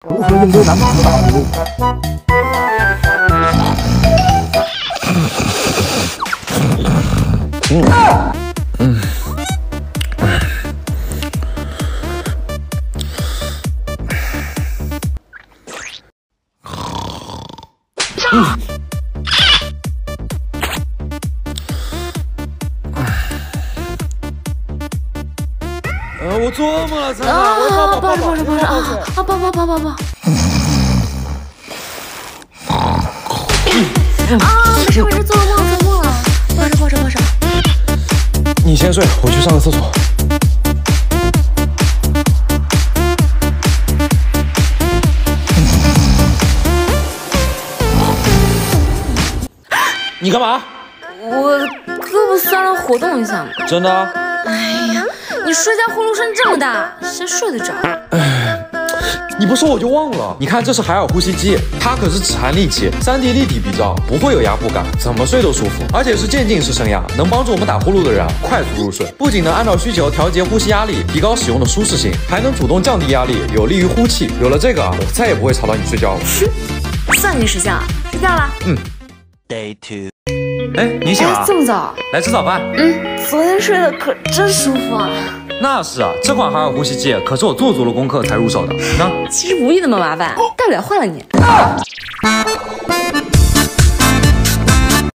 如何应对男朋友的套路？我做噩梦了，灿灿，我要抱抱。没事，做噩梦了，抱着。你先睡，我去上个厕所。你干嘛？我胳膊酸了，活动一下嘛。真的？哎呀，你睡觉呼噜声这么大，谁睡得着？你不说我就忘了。你看，这是海尔呼吸机，它可是止鼾利器，3D 立体鼻罩，不会有压迫感，怎么睡都舒服。而且是渐进式升压，能帮助我们打呼噜的人快速入睡。不仅能按照需求调节呼吸压力，提高使用的舒适性，还能主动降低压力，有利于呼气。有了这个，我再也不会吵到你睡觉了。算你识相，睡觉了。Day 2。哎，你醒了？这么早？来吃早饭。昨天睡得可真舒服啊。那是啊，这款海尔呼吸机可是我做足了功课才入手的。那其实不必那么麻烦，大不了换了你。